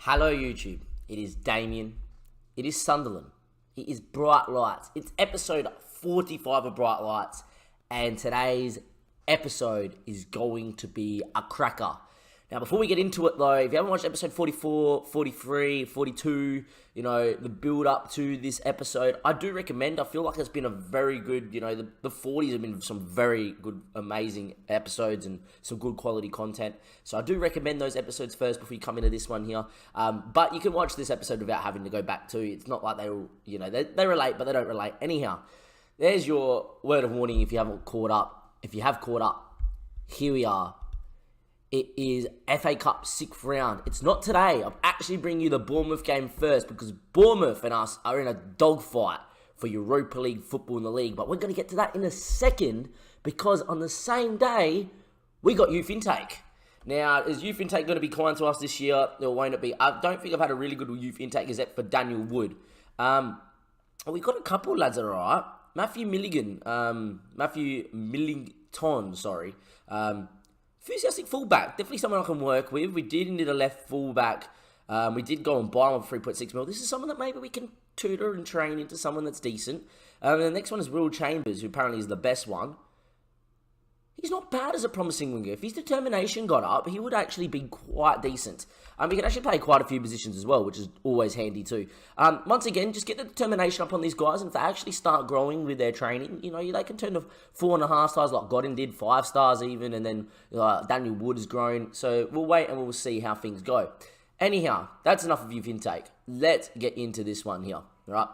Hello YouTube, it is Damien, it is Sunderland, it is Bright Lights, it's episode 45 of Bright Lights, and today's episode is going to be a cracker. Now before we get into it though, if you haven't watched episode 44, 43, 42, the build up to this episode, I do recommend. I feel like it's been a very good, the 40s have been some very good, amazing episodes and some good quality content. So I do recommend those episodes first before you come into this one here. But you can watch this episode without having to go back to. It's not like they relate, but they don't relate. Anyhow, there's your word of warning if you haven't caught up. If you have caught up, here we are. It is FA Cup 6th round. It's not today. I'm actually bringing you the Bournemouth game first because Bournemouth and us are in a dogfight for Europa League football in the league. But we're going to get to that in a second because on the same day, we got youth intake. Now, is youth intake going to be kind to us this year or won't it be? I don't think I've had a really good youth intake except for Daniel Wood. We've got a couple lads that are all right. Matthew Millington, enthusiastic fullback, definitely someone I can work with. We did need a left fullback. We did go and buy him for 3.6 mil. This is someone that maybe we can tutor and train into someone that's decent. And the next one is Will Chambers, who apparently is the best one. He's not bad as a promising winger. If his determination got up, he would actually be quite decent. He can actually play quite a few positions as well, which is always handy too. Once again, just get the determination up on these guys, and if they actually start growing with their training, they can turn to 4.5 stars like Godin did, 5 stars even, and then Daniel Wood has grown. So we'll wait and we'll see how things go. Anyhow, that's enough of youth intake. Let's get into this one here, all right?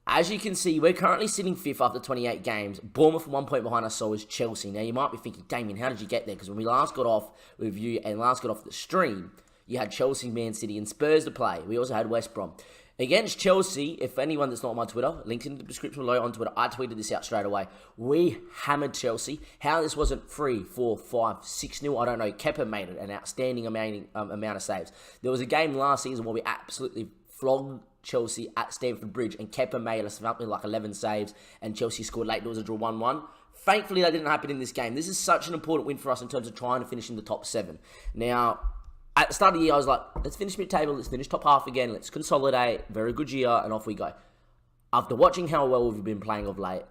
As you can see, we're currently sitting 5th after 28 games. Bournemouth 1 point behind us, so is Chelsea. Now, you might be thinking, Damien, how did you get there? Because when we last got off with you and last got off the stream, you had Chelsea, Man City, and Spurs to play. We also had West Brom. Against Chelsea, if anyone that's not on my Twitter, linked in the description below on Twitter, I tweeted this out straight away. We hammered Chelsea. How this wasn't 3, 4, 5, 6-0, I don't know. Kepa made it an outstanding amount of saves. There was a game last season where we absolutely flogged Chelsea at Stamford Bridge, and Kepa made us something like 11 saves, and Chelsea scored late. It was a draw 1-1. Thankfully, that didn't happen in this game. This is such an important win for us in terms of trying to finish in the top 7. Now, at the start of the year, I was like, let's finish mid-table, let's finish top half again, let's consolidate, very good year, and off we go. After watching how well we've been playing of late,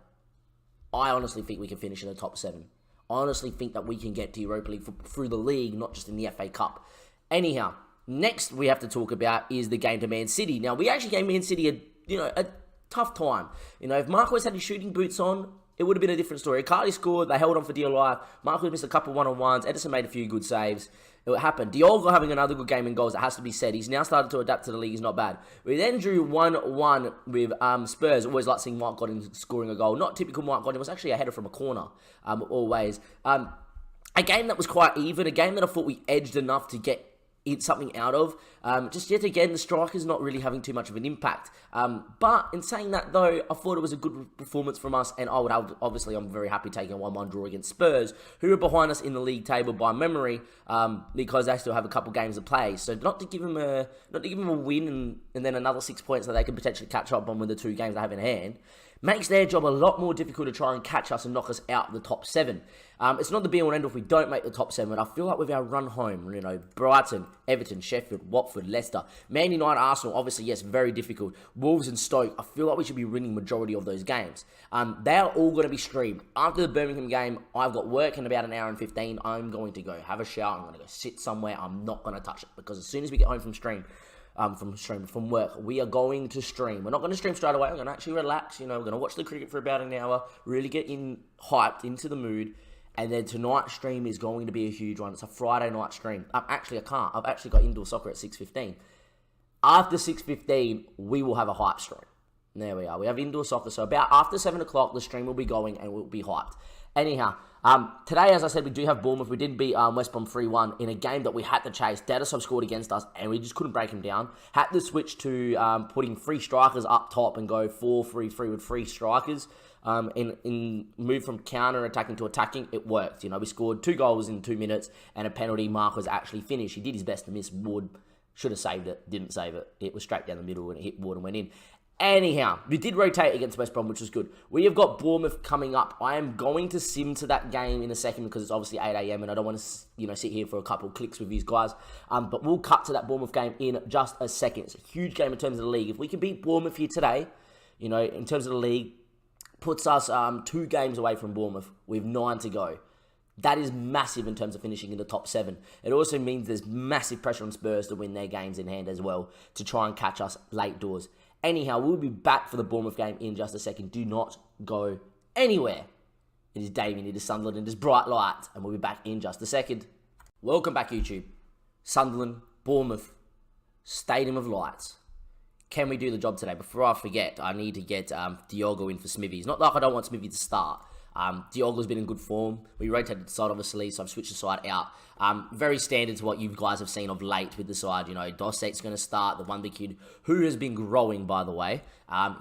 I honestly think we can finish in the top 7. I honestly think that we can get to Europa League through the league, not just in the FA Cup. Anyhow, next we have to talk about is the game to Man City. Now, we actually gave Man City a tough time. If Marquez had his shooting boots on, it would have been a different story. Cardi scored, they held on for dear life. Marquez missed a couple one-on-ones. Edison made a few good saves. It happened. Diogo having another good game in goals, it has to be said. He's now started to adapt to the league. He's not bad. We then drew 1-1 with Spurs. Always like seeing Mike Godin scoring a goal. Not typical Mike Godin. It was actually a header from a corner, always. A game that was quite even. A game that I thought we edged enough to get something out of. Just yet again, the striker's not really having too much of an impact. But in saying that though, I thought it was a good performance from us, and I'm very happy taking a 1-1 draw against Spurs, who are behind us in the league table by memory, because they still have a couple games to play. So not to give them a win and then another 6 points that they could potentially catch up on with the 2 games they have in hand, makes their job a lot more difficult to try and catch us and knock us out of the top 7. It's not the be-all and end-all if we don't make the top 7, but I feel like with our run home, Brighton, Everton, Sheffield, Watford, Leicester, Man United, Arsenal, obviously, yes, very difficult. Wolves and Stoke, I feel like we should be winning majority of those games. They are all going to be streamed. After the Birmingham game, I've got work in about an hour and 15. I'm going to go have a shower. I'm going to go sit somewhere. I'm not going to touch it because as soon as we get home from work, we are going to stream. We're not going to stream straight away. We're going to actually relax. We're going to watch the cricket for about an hour, really get hyped into the mood. And then tonight's stream is going to be a huge one. It's a Friday night stream. I can't. I've actually got indoor soccer at 6:15. After 6:15, we will have a hype stream. There we are. We have indoor soccer. So about after 7 o'clock, the stream will be going and we'll be hyped. Anyhow, today, as I said, we do have Bournemouth. We did beat West Brom 3-1 in a game that we had to chase. Dadasov scored against us, and we just couldn't break him down. Had to switch to putting 3 strikers up top and go 4-3-3 with 3 strikers. In move from counter-attacking to attacking, it worked. We scored 2 goals in 2 minutes, and a penalty. Mark was actually finished. He did his best to miss Wood. Should have saved it. Didn't save it. It was straight down the middle, and it hit Wood and went in. Anyhow, we did rotate against West Brom, which was good. We have got Bournemouth coming up. I am going to sim to that game in a second because it's obviously 8 a.m. and I don't want to, sit here for a couple of clicks with these guys. But we'll cut to that Bournemouth game in just a second. It's a huge game in terms of the league. If we can beat Bournemouth here today, in terms of the league, puts us 2 games away from Bournemouth with 9 to go. That is massive in terms of finishing in the top 7. It also means there's massive pressure on Spurs to win their games in hand as well to try and catch us late doors. Anyhow, we'll be back for the Bournemouth game in just a second. Do not go anywhere. It is Damien, it is Sunderland, it is Bright Light, and we'll be back in just a second. Welcome back, YouTube. Sunderland, Bournemouth, Stadium of Lights. Can we do the job today? Before I forget, I need to get Diogo in for Smithies. Not like I don't want Smithy to start. Diogo's been in good form. We rotated the side, obviously, so I've switched the side out. Very standard to what you guys have seen of late with the side. Dosek's going to start, the wonder kid, who has been growing, by the way.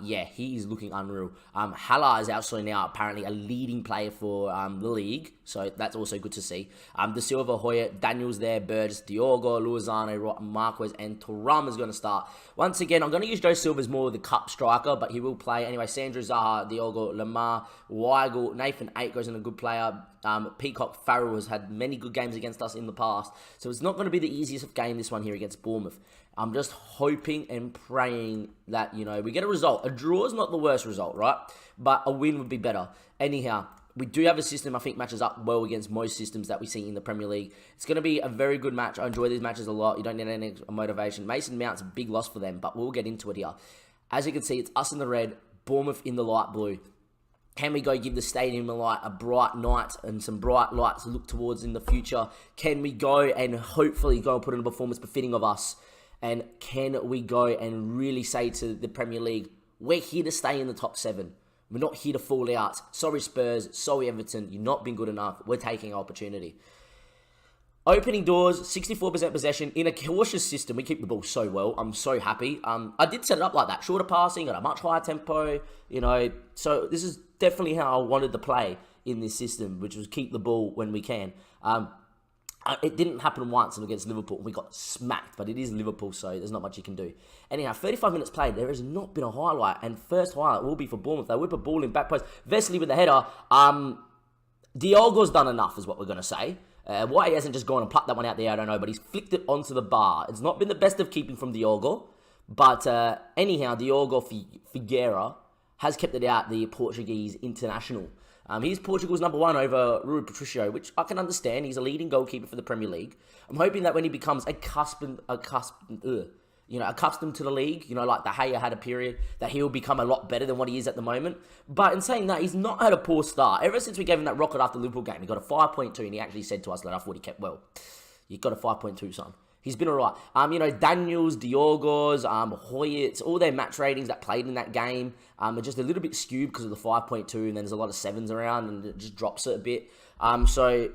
He is looking unreal. Haller is actually now apparently a leading player for the league, so that's also good to see. De Silva, Hoyer, Daniels there, Burgess, Diogo, Luazano, Marquez, and Thuram is going to start. Once again, I'm going to use Joe Silva as more of the cup striker, but he will play. Anyway, Sandro, Zaha, Diogo, Lamar, Weigl, Nathan Aitko's a good player. Peacock Farrell has had many good games against us in the past, so it's not going to be the easiest game, this one here against Bournemouth. I'm just hoping and praying that, we get a result. A draw is not the worst result, right? But a win would be better. Anyhow, we do have a system I think matches up well against most systems that we see in the Premier League. It's going to be a very good match. I enjoy these matches a lot. You don't need any motivation. Mason Mount's a big loss for them, but we'll get into it here. As you can see, it's us in the red, Bournemouth in the light blue. Can we go give the stadium a bright night and some bright lights to look towards in the future? Can we go and hopefully go and put in a performance befitting of us? And can we go and really say to the Premier League, we're here to stay in the top 7. We're not here to fall out. Sorry Spurs, sorry Everton, you've not been good enough. We're taking our opportunity. Opening doors, 64% possession. In a cautious system, we keep the ball so well. I'm so happy. I did set it up like that. Shorter passing at a much higher tempo, So this is definitely how I wanted to play in this system, which was keep the ball when we can. It didn't happen once against Liverpool. We got smacked, but it is Liverpool, so there's not much you can do. Anyhow, 35 minutes played. There has not been a highlight, and first highlight will be for Bournemouth. They whip a ball in back post. Vesely with the header. Diogo's done enough, is what we're going to say. Why he hasn't just gone and plucked that one out there, I don't know, but he's flicked it onto the bar. It's not been the best of keeping from Diogo, but anyhow, Diogo Figueira has kept it out, the Portuguese international. He's Portugal's number 1 over Rui Patricio, which I can understand. He's a leading goalkeeper for the Premier League. I'm hoping that when he becomes accustomed to the league, like De Gea had a period, that he'll become a lot better than what he is at the moment. But in saying that, he's not had a poor start. Ever since we gave him that rocket after the Liverpool game, he got a 5.2, and he actually said to us that I thought he kept well. You got a 5.2, son. He's been alright. Daniels, Diogos, Hoyts, all their match ratings that played in that game are just a little bit skewed because of the 5.2, and then there's a lot of 7s around, and it just drops it a bit. So,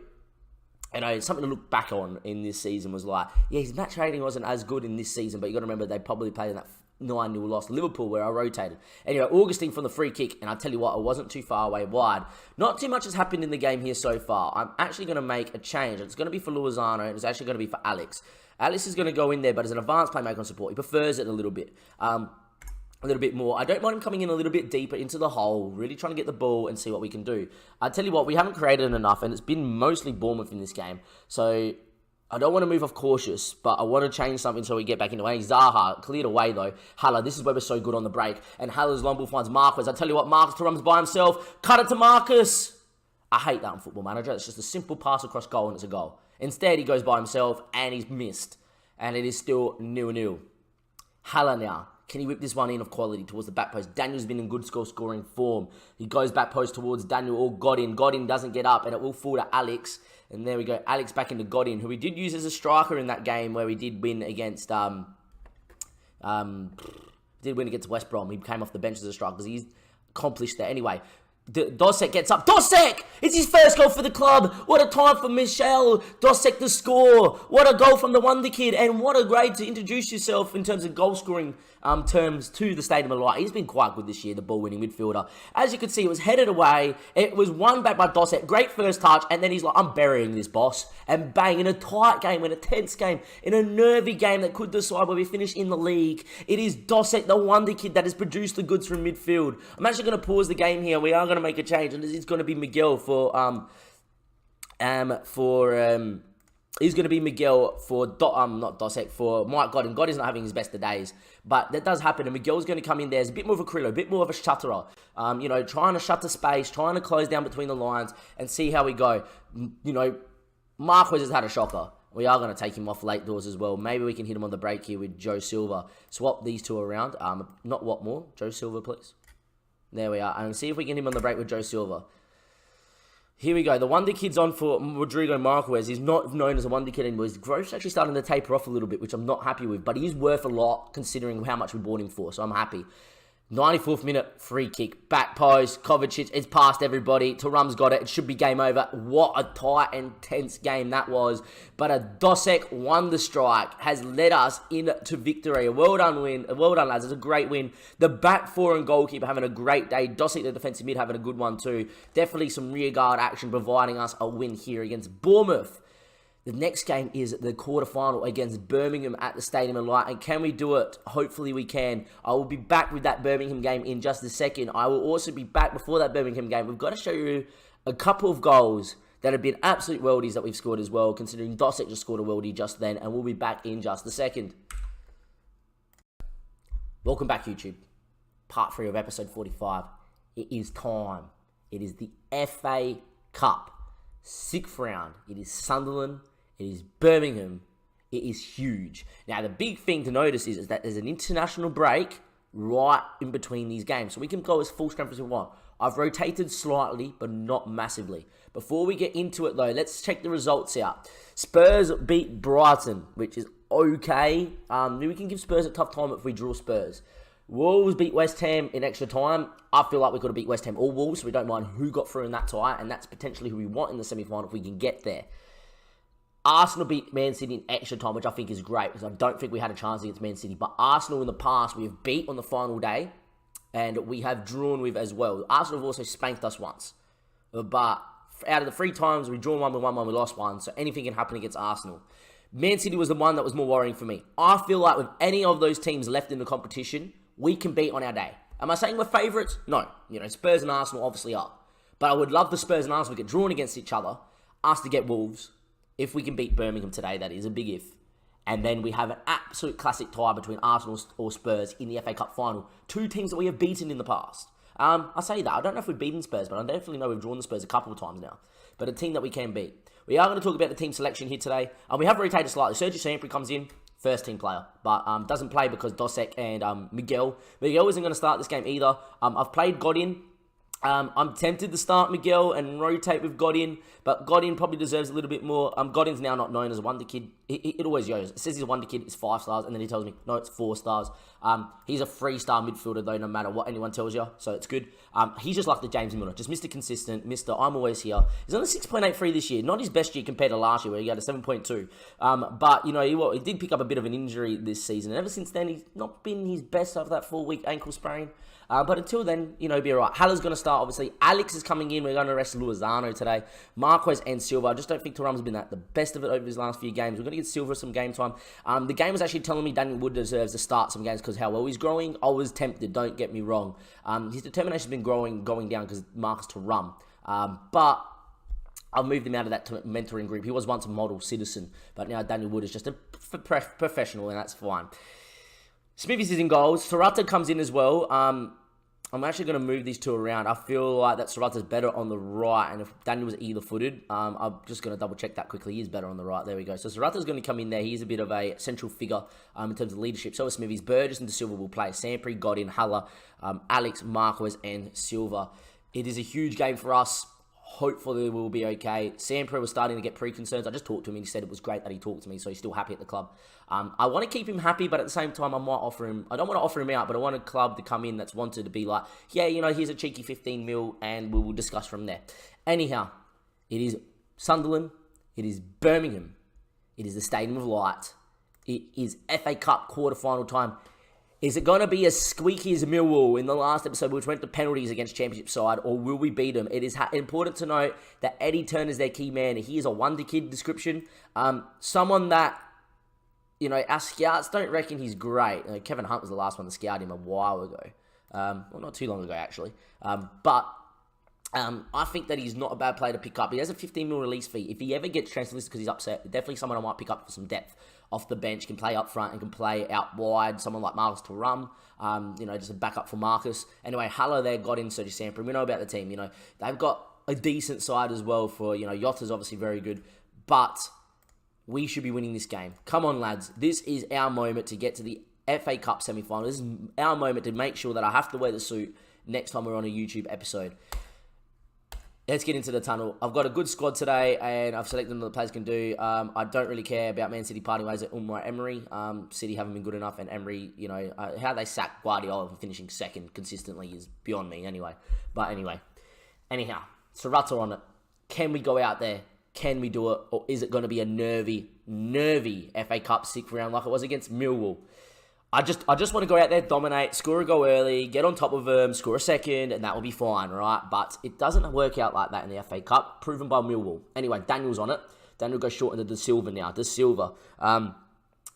something to look back on in this season was like, his match rating wasn't as good in this season, but you got to remember they probably played in that 9-0 loss to Liverpool where I rotated. Anyway, Augustine from the free kick, and I tell you what, it wasn't too far away wide. Not too much has happened in the game here so far. I'm actually going to make a change. It's going to be for Luazano, and it's actually going to be for Alex. Alex is going to go in there, but as an advanced playmaker on support, he prefers it a little bit more. I don't mind him coming in a little bit deeper into the hole, really trying to get the ball and see what we can do. I tell you what, we haven't created enough, and it's been mostly Bournemouth in this game. So I don't want to move off cautious, but I want to change something so we get back into it. Zaha cleared away though. Haller, this is where we're so good on the break. And Haller's long ball finds Marquez. I tell you what, Marcus Thuram's by himself. Cut it to Marcus. I hate that on Football Manager. It's just a simple pass across goal and it's a goal. Instead, he goes by himself and he's missed. And it is still 0-0. Haller now. Can he whip this one in of quality towards the back post? Daniel's been in good scoring form. He goes back post towards Daniel or Godin. Godin doesn't get up and it will fall to Alex. And there we go. Alex back into Godin, who we did use as a striker in that game where we did win against West Brom. He came off the bench as a striker because he's accomplished that. Anyway, Dosek gets up. Dosek! It's his first goal for the club. What a time for Michel Dosek to score. What a goal from the Wonder Kid. And what a grade to introduce yourself in terms of goal scoring terms to the Stadium of Light. He's been quite good this year, the ball-winning midfielder. As you can see, it was headed away. It was won back by Dosek. Great first touch. And then he's like, I'm burying this, boss. And bang, in a tight game, in a tense game, in a nervy game that could decide where we finish in the league. It is Dosek, the Wonder Kid, that has produced the goods from midfield. I'm actually going to pause the game here. We are going to make a change. And it's going to be Miguel he's going to be Miguel for, not Dosek, for Mike Godin. Godin's not having his best of days. But that does happen. And Miguel's going to come in there as a bit more of a Krillo, a bit more of a shutterer. Trying to shut the space, trying to close down between the lines and see how we go. Marquez has had a shocker. We are going to take him off late doors as well. Maybe we can hit him on the break here with Joe Silva. Swap these two around. Not Watmore. Joe Silva, please. There we are. And see if we can hit him on the break with Joe Silva. Here we go. The Wonder Kid's on for Rodrigo Marquez. He's not known as a Wonder Kid anymore. His growth's actually starting to taper off a little bit, which I'm not happy with. But he is worth a lot considering how much we bought him for. So I'm happy. 94th minute, free kick. Back post. Kovacic, it's past everybody. Thuram's got it. It should be game over. What a tight and tense game that was. But a Dosek wonder strike has led us into victory. A well done win. Well done, lads. It's a great win. The back four and goalkeeper having a great day. Dosek, the defensive mid, having a good one too. Definitely some rear guard action providing us a win here against Bournemouth. The next game is the quarterfinal against Birmingham at the Stadium of Light. And can we do it? Hopefully we can. I will be back with that Birmingham game in just a second. I will also be back before that Birmingham game. We've got to show you a couple of goals that have been absolute worldies that we've scored as well, considering Dosek just scored a worldie just then. And we'll be back in just a second. Welcome back, YouTube. Part 3 of episode 45. It is time. It is the FA Cup. 6th round. It is Sunderland. It is Birmingham. It is huge. Now, the big thing to notice is that there's an international break right in between these games. So we can go as full strength as we want. I've rotated slightly, but not massively. Before we get into it, though, let's check the results out. Spurs beat Brighton, which is okay. We can give Spurs a tough time if we draw Spurs. Wolves beat West Ham in extra time. I feel like we could have beat West Ham or Wolves, so we don't mind who got through in that tie, and that's potentially who we want in the semi-final if we can get there. Arsenal beat Man City in extra time, which I think is great, because I don't think we had a chance against Man City. But Arsenal in the past, we have beat on the final day, and we have drawn with as well. Arsenal have also spanked us once. But out of the 3 times, we drawn one, we won one, we lost one. So anything can happen against Arsenal. Man City was the one that was more worrying for me. I feel like with any of those teams left in the competition, we can beat on our day. Am I saying we're favourites? No. Spurs and Arsenal obviously are. But I would love the Spurs and Arsenal to get drawn against each other, us to get Wolves. If we can beat Birmingham today, that is a big if. And then we have an absolute classic tie between Arsenal or Spurs in the FA Cup final. 2 teams that we have beaten in the past. I say that. I don't know if we've beaten Spurs, but I definitely know we've drawn the Spurs a couple of times now. But a team that we can beat. We are going to talk about the team selection here today. We have rotated slightly. Sergio Sampri comes in, first team player. But doesn't play because Dosek and Miguel. Miguel isn't going to start this game either. I've played Godin. I'm tempted to start Miguel and rotate with Godin, but Godin probably deserves a little bit more. Godin's now not known as a Wonder Kid. It always goes. It says he's a Wonder Kid, it's 5 stars, and then he tells me, no, it's 4 stars. He's a 3-star midfielder, though, no matter what anyone tells you, so it's good. He's just like the James Milner, just Mr. Consistent, Mr. I'm always here. He's on a 6.83 this year, not his best year compared to last year, where he got a 7.2. But, he did pick up a bit of an injury this season, and ever since then, he's not been his best after that 4-week ankle sprain. But until then, be alright. Haller's going to start, obviously. Alex is coming in. We're going to arrest Luizano today. Marquez and Silva. I just don't think Thuram's been at the best of it over his last few games. We're going to get Silva some game time. The game was actually telling me Daniel Wood deserves to start some games because how well he's growing. I was tempted, don't get me wrong. His determination's been going down because Marcus Thuram. But I've moved him out of that mentoring group. He was once a model citizen, but now Daniel Wood is just a professional, and that's fine. Smithies is in goals. Sorata comes in as well. I'm actually going to move these two around. I feel like that Sorata's better on the right, and if Daniel was either-footed, I'm just going to double-check that quickly. He is better on the right. There we go. So Sorata's going to come in there. He's a bit of a central figure in terms of leadership. So is Smithies. Burgess and De Silva will play. Sampri, Godin, Haller, Alex, Marquez, and Silva. It is a huge game for us. Hopefully we'll be okay. Sampras was starting to get pre-concerns. I just talked to him and he said it was great that he talked to me, so he's still happy at the club. I want to keep him happy, but at the same time, I don't want to offer him out, but I want a club to come in that's wanted to be like, yeah, here's a cheeky 15 mil and we will discuss from there. Anyhow, it is Sunderland. It is Birmingham. It is the Stadium of Light. It is FA Cup quarter-final time. Is it going to be as squeaky as Millwall in the last episode, which went to penalties against Championship side, or will we beat them? It is important to note that Eddie Turner is their key man. He is a wonder kid description. Someone that, our scouts don't reckon he's great. Kevin Hunt was the last one to scout him a while ago. Well, not too long ago, actually. But I think that he's not a bad player to pick up. He has a 15 mil release fee. If he ever gets transfer listed because he's upset, definitely someone I might pick up for some depth off the bench, can play up front and can play out wide. Someone like Marcus Thuram, just a backup for Marcus. Anyway, Haller there got in Sergi Sampras. We know about the team. They've got a decent side as well for, Yotta's obviously very good. But we should be winning this game. Come on, lads. This is our moment to get to the FA Cup semi-final. This is our moment to make sure that I have to wear the suit next time we're on a YouTube episode. Let's get into the tunnel. I've got a good squad today, and I've selected them that the players can do. I don't really care about Man City parting ways at Unai Emery. City haven't been good enough, and Emery, how they sack Guardiola for finishing second consistently is beyond me anyway. But anyhow, Serrata on it. Can we go out there? Can we do it? Or is it going to be a nervy FA Cup 6th round like it was against Millwall? I just want to go out there, dominate, score a goal early, get on top of them, score a second, and that will be fine, right? But it doesn't work out like that in the FA Cup, proven by Millwall. Anyway, Daniel's on it. Daniel goes short into De Silva now. De Silva,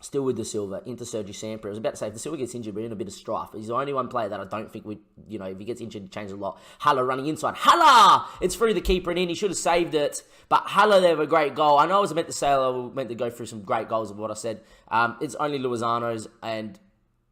still with De Silva, into Sergi Sampras. I was about to say, if De Silva gets injured, we're in a bit of strife. He's the only one player that I don't think would, if he gets injured, he changes a lot. Haller running inside. Haller! It's through the keeper and in. He should have saved it. But Haller there with a great goal. I know I was meant to say, I was meant to go through some great goals of what I said. It's only Luisano's, and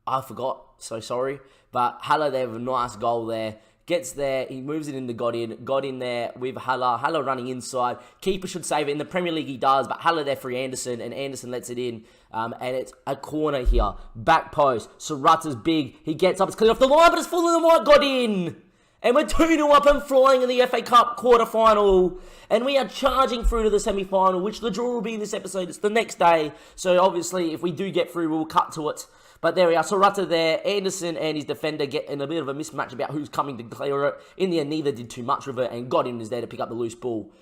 I forgot, so sorry. But Haller there with a nice goal there. Gets there, he moves it into Godin. Got in there with Haller. Haller running inside. Keeper should save it. In the Premier League he does, but Haller there for Anderson, and Anderson lets it in. And it's a corner here. Back post. Serrata's big. He gets up. It's cleared off the line, but it's full of the white. Godin! And we're 2-0 up and flying in the FA Cup quarter-final. And we are charging through to the semi-final, which the draw will be in this episode. It's the next day. So obviously, if we do get through, we'll cut to it. But there we are. Serrata there. Anderson and his defender get in a bit of a mismatch about who's coming to clear it. In the end, neither did too much of it. And Godin is there to pick up the loose ball.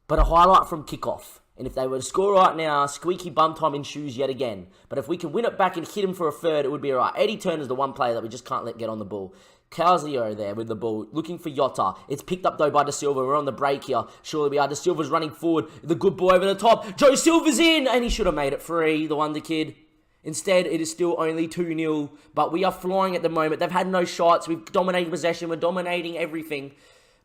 But a highlight from kickoff. And if they were to score right now, squeaky bum time ensues yet again. But if we can win it back and hit him for a third, it would be alright. Eddie Turner's the one player that we just can't let get on the ball. Calzio there with the ball, looking for Yotta. It's picked up though by De Silva. We're on the break here. Surely we are. De Silva's running forward. The good boy over the top. Joe Silva's in, and he should have made it free, the wonder kid. Instead, it is still only 2-0, but we are flying at the moment. They've had no shots. We've dominated possession. We're dominating everything.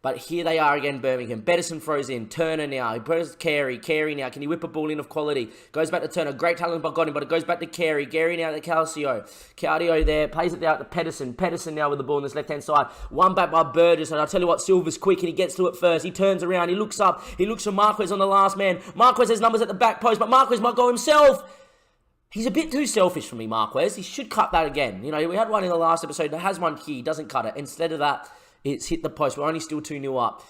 But here they are again, Birmingham. Bettison throws in. Turner now. He puts Carey. Carey now. Can he whip a ball in of quality? Goes back to Turner. Great talent by Godin, but it goes back to Carey. Carey now to Calcio. Cardio there. Plays it out to Pedersen. Pedersen now with the ball on this left-hand side. One back by Burgess. And I'll tell you what, Silva's quick and he gets to it first. He turns around. He looks up. He looks for Marquez on the last man. Marquez has numbers at the back post, but Marquez might go himself. He's a bit too selfish for me, Marquez. He should cut that again. We had one in the last episode that has one here. He doesn't cut it. Instead of that, it's hit the post. We're only still 2-0 up.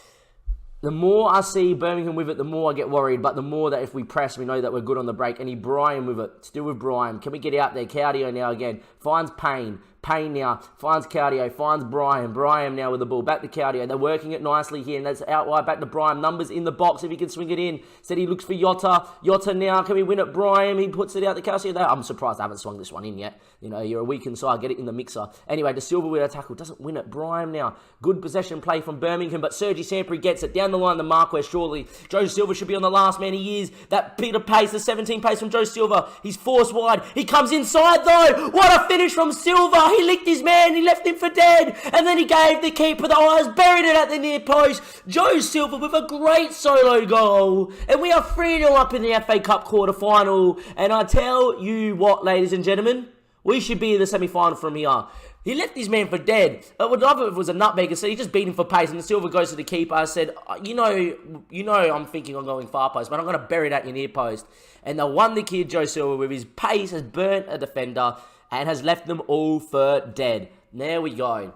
The more I see Birmingham with it, the more I get worried. But the more that if we press, we know that we're good on the break. And Brian with it. Still with Brian. Can we get out there? Cardio now again. Finds Payne. Payne now. Finds Cardio. Finds Brian. Brian now with the ball. Back to Cardio. They're working it nicely here. And that's out wide. Back to Brian. Numbers in the box if he can swing it in. Said he looks for Yotta. Yotta now. Can we win it? Brian. He puts it out to Calcio. I'm surprised I haven't swung this one in yet. You're a weak inside. Get it in the mixer. Anyway, De Silva with a tackle. Doesn't win it. Brian now. Good possession play from Birmingham. But Sergi Sampras gets it. Down the line to Marquez. Surely. Joe Silva should be on the last man. He is. That bit of pace. The 17 pace from Joe Silva. He's forced wide. He comes inside though. What a finish from Silva. He licked his man. He left him for dead. And then he gave the keeper the eyes. Buried it at the near post. Joe Silva with a great solo goal. And we are 3-0 up in the FA Cup quarter-final. And I tell you what, ladies and gentlemen, we should be in the semi-final from here. He left his man for dead. I would love it if it was a nutmeg. So he just beat him for pace. And the Silva goes to the keeper. I said, you know, I'm thinking I'm going far post, but I'm going to bury it at your near post. And the wonder kid, Joe Silva, with his pace, has burnt a defender and has left them all for dead. There we go.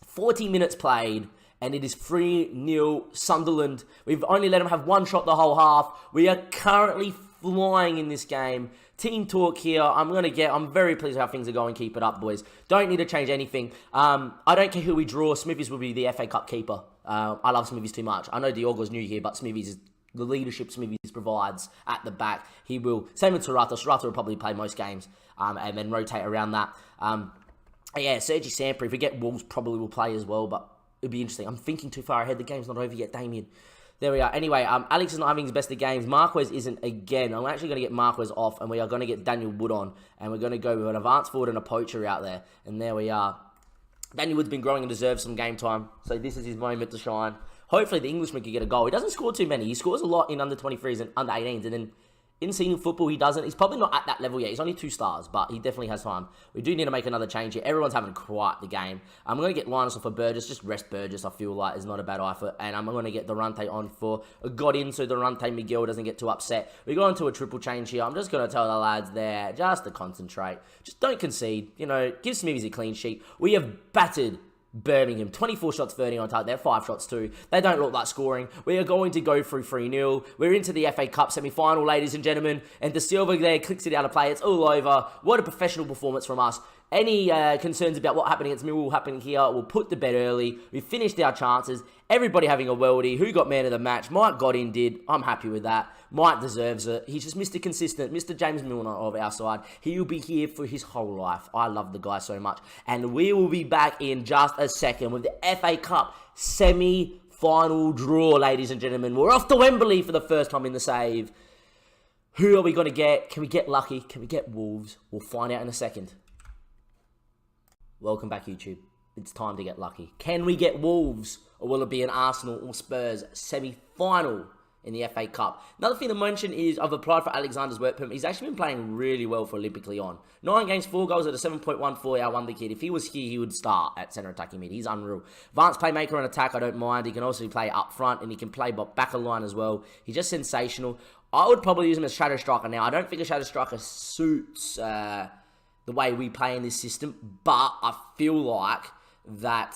40 minutes played. and it is 3-0 Sunderland. We've only let them have one shot the whole half. We are currently flying in this game. Team talk here. I'm very pleased with how things are going. Keep it up, boys. Don't need to change anything. I don't care who we draw. Smithies will be the FA Cup keeper. I love Smithies too much. I know Diogo's new here, but Smithies is the leadership Smithies provides at the back. He will. Same with Serrata. Serrata will probably play most games and then rotate around that. Sergi Samper, if we get Wolves, probably will play as well, but it'll be interesting. I'm thinking too far ahead. The game's not over yet, Damien. There we are. Anyway, Alex is not having his best of games. Marquez isn't again. I'm actually going to get Marquez off, and we are going to get Daniel Wood on, and we're going to go with an advanced forward and a poacher out there. And there we are. Daniel Wood's been growing and deserves some game time, so this is his moment to shine. Hopefully the Englishman can get a goal. He doesn't score too many. He scores a lot in under 23s and under 18s, and then in senior football, he doesn't. He's probably not at that level yet. He's only 2 stars, but he definitely has time. We do need to make another change here. Everyone's having quite the game. I'm going to get Linus off for Burgess. Just rest Burgess, I feel like, is not a bad effort. And I'm going to get Durante on for Godin, so Durante Miguel doesn't get too upset. We go into a triple change here. I'm just going to tell the lads there just to concentrate. Just don't concede. Give Smithies a clean sheet. We have battered Birmingham, 24 shots, 30 on target. They're 5 shots too. They don't look like scoring. We are going to go through 3-0. We're into the FA Cup semi-final, ladies and gentlemen. And De Silva there clicks it out of play. It's all over. What a professional performance from us. Any concerns about what happened against Millwall happening here, we'll put to bed early. We finished our chances. Everybody having a worldie. Who got man of the match? Mike Godin did. I'm happy with that. Mike deserves it. He's just Mr. Consistent. Mr. James Milner of our side. He will be here for his whole life. I love the guy so much. And we will be back in just a second with the FA Cup semi-final draw, ladies and gentlemen. We're off to Wembley for the first time in the save. Who are we going to get? Can we get lucky? Can we get Wolves? We'll find out in a second. Welcome back, YouTube. It's time to get lucky. Can we get Wolves? Or will it be an Arsenal or Spurs semi-final in the FA Cup? Another thing to mention is I've applied for Alexander's work permit. He's actually been playing really well for Olympic Lyon. 9 games, 4 goals at a 7.14 hour wonder kid. If he was here, he would start at centre attacking mid. He's unreal. Advanced playmaker and attack, I don't mind. He can also play up front and he can play back of line as well. He's just sensational. I would probably use him as shadow striker. Now, I don't think a shadow striker suits the way we play in this system, but I feel like that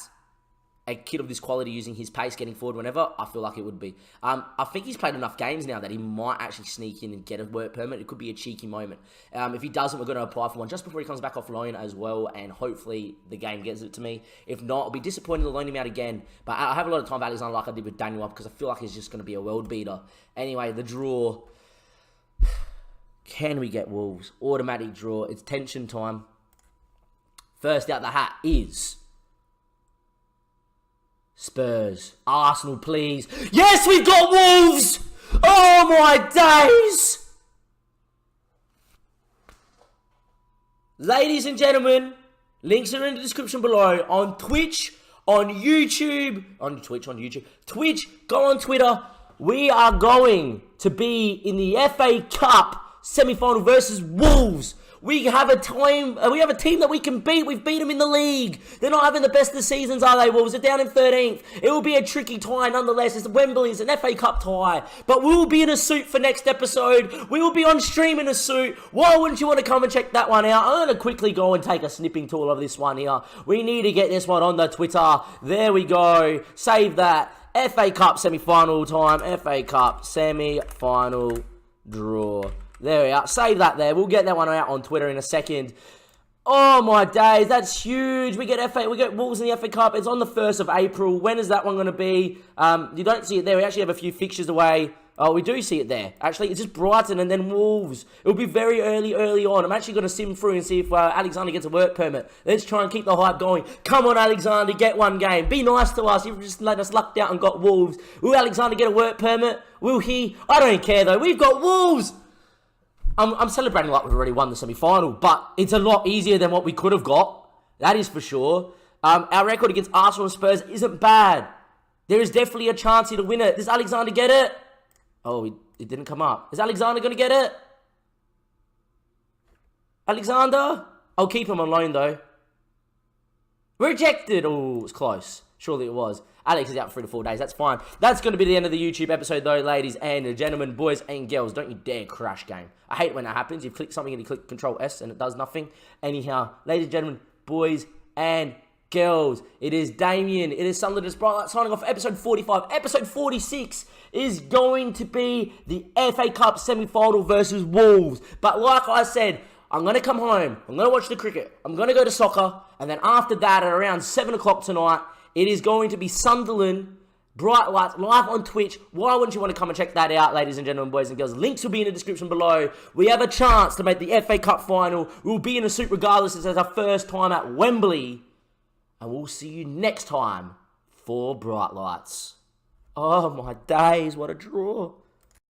a kid of this quality using his pace, getting forward whenever, I feel like it would be. I think he's played enough games now that he might actually sneak in and get a work permit. It could be a cheeky moment. If he doesn't, we're going to apply for one just before he comes back off loan as well, and hopefully the game gets it to me. If not, I'll be disappointed to loan him out again. But I have a lot of time for Alexander like I did with Daniel because I feel like he's just going to be a world beater. Anyway, the draw. Can we get Wolves? Automatic draw. It's tension time. First out the hat is Spurs. Arsenal, please. Yes, we got Wolves! Oh, my days! Ladies and gentlemen, links are in the description below. On Twitch, on YouTube, Twitch, go on Twitter. We are going to be in the FA Cup semi-final versus Wolves. We have a team that we can beat. We've beat them in the league. They're not having the best of seasons, are they, Wolves? They're down in 13th. It will be a tricky tie nonetheless. It's Wembley. It's an FA Cup tie. But we will be in a suit for next episode. We will be on stream in a suit. Why wouldn't you want to come and check that one out? I'm going to quickly go and take a snipping tool of this one here. We need to get this one on the Twitter. There we go. Save that. FA Cup semi-final time. FA Cup semi-final draw. There we are. Save that there. We'll get that one out on Twitter in a second. Oh my days, that's huge. We get Wolves in the FA Cup. It's on the 1st of April. When is that one going to be? You don't see it there. We actually have a few fixtures away. Oh, we do see it there. Actually, it's just Brighton and then Wolves. It'll be very early on. I'm actually going to sim through and see if Alexander gets a work permit. Let's try and keep the hype going. Come on, Alexander, get one game. Be nice to us. You've just let us lucked out and got Wolves. Will Alexander get a work permit? Will he? I don't care, though. We've got Wolves. I'm celebrating like we've already won the semi-final, but it's a lot easier than what we could have got. That is for sure. Our record against Arsenal and Spurs isn't bad. There is definitely a chance here to win it. Does Alexander get it? Oh, it didn't come up. Is Alexander going to get it? Alexander? I'll keep him on loan, though. Rejected. Oh, it was close. Surely it was. Alex is out for 3 to 4 days. That's fine. That's going to be the end of the YouTube episode, though, ladies and gentlemen, boys and girls. Don't you dare crash game. I hate when that happens. You click something and you click Control S and it does nothing. Anyhow, ladies and gentlemen, boys and girls. It is Damien. It is Sunderland Bright signing off episode 45. Episode 46 is going to be the FA Cup semi-final versus Wolves. But like I said, I'm going to come home. I'm going to watch the cricket. I'm going to go to soccer. And then after that, at around 7 o'clock tonight, it is going to be Sunderland Bright Lights live on Twitch. Why wouldn't you want to come and check that out, ladies and gentlemen, boys and girls? Links will be in the description below. We have a chance to make the FA Cup final. We'll be in a suit regardless. It's our first time at Wembley. And we'll see you next time for Bright Lights. Oh my days, what a draw.